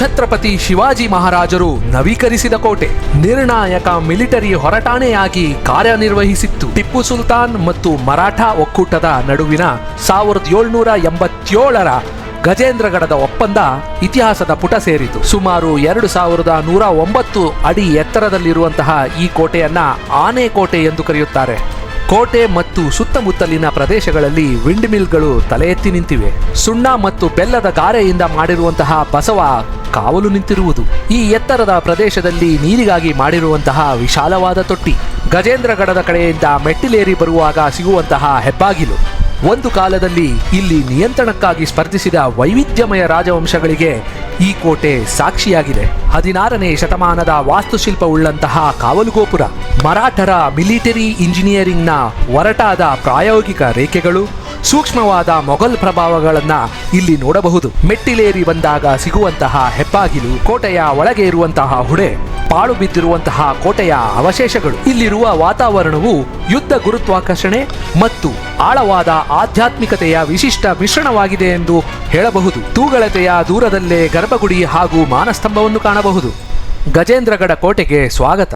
ಛತ್ರಪತಿ ಶಿವಾಜಿ ಮಹಾರಾಜರು ನವೀಕರಿಸಿದ ಕೋಟೆ. ನಿರ್ಣಾಯಕ ಮಿಲಿಟರಿ ಹೊರಟಾಣೆಯಾಗಿ ಕಾರ್ಯನಿರ್ವಹಿಸಿತ್ತು. ಟಿಪ್ಪು ಸುಲ್ತಾನ್ ಮತ್ತು ಮರಾಠ ಒಕ್ಕೂಟದ ನಡುವಿನ 1787ರ ಗಜೇಂದ್ರಗಡದ ಒಪ್ಪಂದ ಇತಿಹಾಸದ ಪುಟ ಸೇರಿತು. ಸುಮಾರು 2109 ಅಡಿ ಎತ್ತರದಲ್ಲಿರುವಂತಹ ಈ ಕೋಟೆಯನ್ನ ಆನೆಕೋಟೆ ಎಂದು ಕರೆಯುತ್ತಾರೆ. ಕೋಟೆ ಮತ್ತು ಸುತ್ತಮುತ್ತಲಿನ ಪ್ರದೇಶಗಳಲ್ಲಿ ವಿಂಡ್ ಮಿಲ್ಗಳು ತಲೆ ಎತ್ತಿ ನಿಂತಿವೆ. ಸುಣ್ಣ ಮತ್ತು ಬೆಲ್ಲದ ಗಾರೆಯಿಂದ ಮಾಡಿರುವಂತಹ ಬಸವ ಕಾವಲು ನಿಂತಿರುವುದು. ಈ ಎತ್ತರದ ಪ್ರದೇಶದಲ್ಲಿ ನೀರಿಗಾಗಿ ಮಾಡಿರುವಂತಹ ವಿಶಾಲವಾದ ತೊಟ್ಟಿ, ಗಜೇಂದ್ರಗಡದ ಕಡೆಯಿಂದ ಮೆಟ್ಟಿಲೇರಿ ಬರುವಾಗ ಸಿಗುವಂತಹ ಹೆಬ್ಬಾಗಿಲು. ಒಂದು ಕಾಲದಲ್ಲಿ ಇಲ್ಲಿ ನಿಯಂತ್ರಣಕ್ಕಾಗಿ ಸ್ಪರ್ಧಿಸಿದ ವೈವಿಧ್ಯಮಯ ರಾಜವಂಶಗಳಿಗೆ ಈ ಕೋಟೆ ಸಾಕ್ಷಿಯಾಗಿದೆ. 16ನೇ ಶತಮಾನದ ವಾಸ್ತುಶಿಲ್ಪವುಳ್ಳಂತಹ ಕಾವಲುಗೋಪುರ, ಮರಾಠರ ಮಿಲಿಟರಿ ಇಂಜಿನಿಯರಿಂಗ್ನ ಒರಟಾದ ಪ್ರಾಯೋಗಿಕ ರೇಖೆಗಳು, ಸೂಕ್ಷ್ಮವಾದ ಮೊಘಲ್ ಪ್ರಭಾವಗಳನ್ನ ಇಲ್ಲಿ ನೋಡಬಹುದು. ಮೆಟ್ಟಿಲೇರಿ ಬಂದಾಗ ಸಿಗುವಂತಹ ಹೆಬ್ಬಾಗಿಲು, ಕೋಟೆಯ ಒಳಗೆ ಇರುವಂತಹ ಹುಡೆ, ಪಾಳು ಬಿದ್ದಿರುವಂತಹ ಕೋಟೆಯ ಅವಶೇಷಗಳು. ಇಲ್ಲಿರುವ ವಾತಾವರಣವು ಯುದ್ಧ ಗುರುತ್ವಾಕರ್ಷಣೆ ಮತ್ತು ಆಳವಾದ ಆಧ್ಯಾತ್ಮಿಕತೆಯ ವಿಶಿಷ್ಟ ಮಿಶ್ರಣವಾಗಿದೆ ಎಂದು ಹೇಳಬಹುದು. ತೂಗಳತೆಯ ದೂರದಲ್ಲೇ ಗರ್ಭಗುಡಿ ಹಾಗೂ ಮಾನಸ್ತಂಭವನ್ನು ಕಾಣಬಹುದು. ಗಜೇಂದ್ರಗಡ ಕೋಟೆಗೆ ಸ್ವಾಗತ.